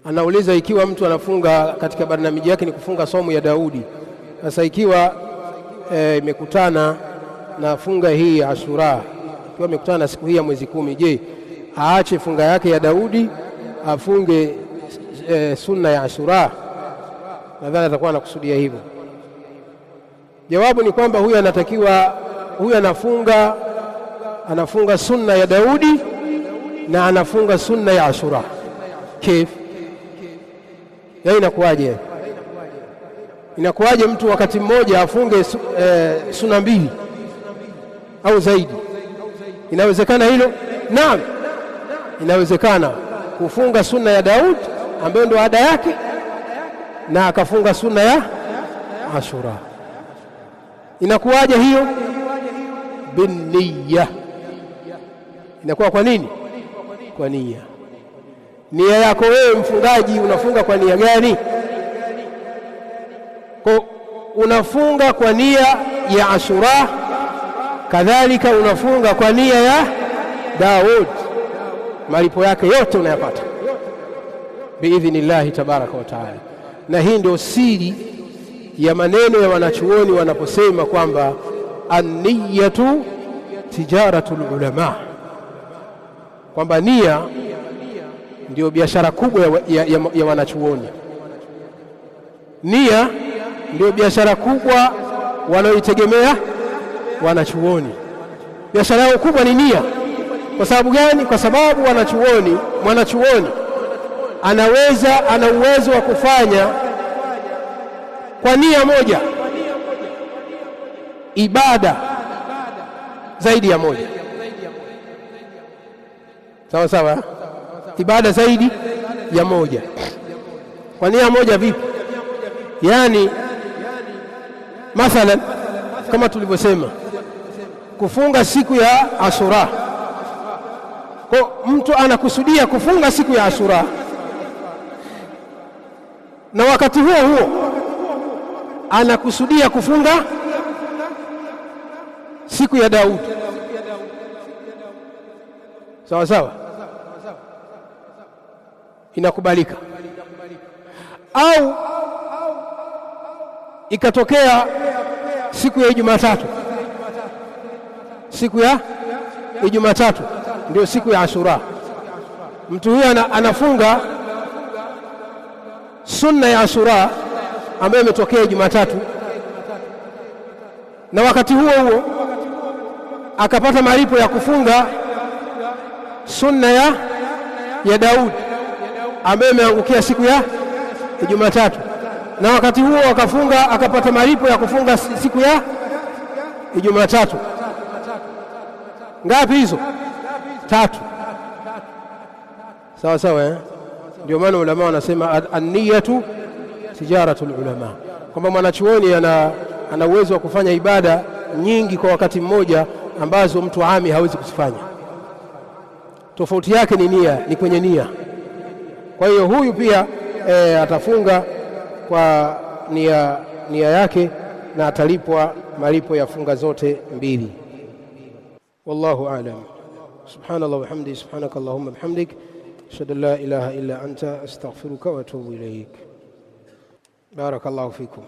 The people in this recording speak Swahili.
Anauliza ikiwa mtu anafunga katika barnamiji yake ni kufunga somo ya Daudi. Sasa ikiwa imekutana na funga hii ya Ashura, ikiwa imekutana na siku hii ya mwezi 10, je, aache funga yake ya Daudi afunge sunna ya Ashura? Nadhani atakuwa anakusudia hivyo. Jawabu ni kwamba huyu anafunga sunna ya Daudi na anafunga sunna ya Ashura. Kif? Ya inakuwaje? Inakuwaje mtu wakati mmoja afunge sunna 2 au zaidi? Inawezekana hilo? Naam, inawezekana kufunga sunna ya Daud ambayo ndio ada yake na akafunga sunna ya Ashura. Inakuwaje hiyo? Binniya. Inakuwa kwa nini? Kwa nia. Nia yako wewe mfungaji unafunga kwa nia gani? Kwa unafunga kwa nia ya Ashura, kadhalika unafunga kwa nia ya Daud, malipo yake yote unayapata biidhnillahi tabaraka wa taala. Na hii ndio siri ya maneno ya wanachuoni wanaposema kwamba an-niyatu tijaratul ulama, kwamba nia ndio biashara kubwa ya wanachuoni. Nia ndio biashara kubwa wanaoitegemea wanachuoni. Biashara yao kubwa ni nia. Kwa sababu gani? Kwa sababu mwanachuoni ana uwezo wa kufanya kwa nia moja ibada zaidi ya moja. Sawa sawa, ibada zaidi ya moja kwa nia moja. Vipi? Yani mathalan kama tulivyosema kufunga siku ya Ashura, kwa mtu anakusudia kufunga siku ya Ashura na wakati huo anakusudia kufunga siku ya Daudi. Sawa sawa, inakubalika. Au ikatokea siku ya Jumatatu, siku ya Jumatatu ndio siku ya Ashura, mtu huyo anafunga sunna ya Ashura ambayo imetokea Jumatatu, na wakati huo akapata malipo ya kufunga sunna ya Daudi ambayo imeangukia siku ya Jumatatu, na wakati huo akapata malipo ya kufunga siku ya Jumatatu. Ngapi hizo? 3. Sawa sawa, Ndio maana ulama wanasema an-niyatu tijaratul ulama, kwamba mwanachuoni ana uwezo wa kufanya ibada nyingi kwa wakati mmoja ambazo mtu ami hawezi kuzifanya. Tofauti yake ni nia, ni kwenye nia. Kwa hiyo huyu pia atafunga kwa nia yake na atalipwa malipo ya funga zote 2. Wallahu a'lam. Subhanallah wa bihamdihi, subhanaka Allahumma bihamdik, ashhadu an la ilaha illa anta astaghfiruka wa atubu ilayk. Barakallahu fikum.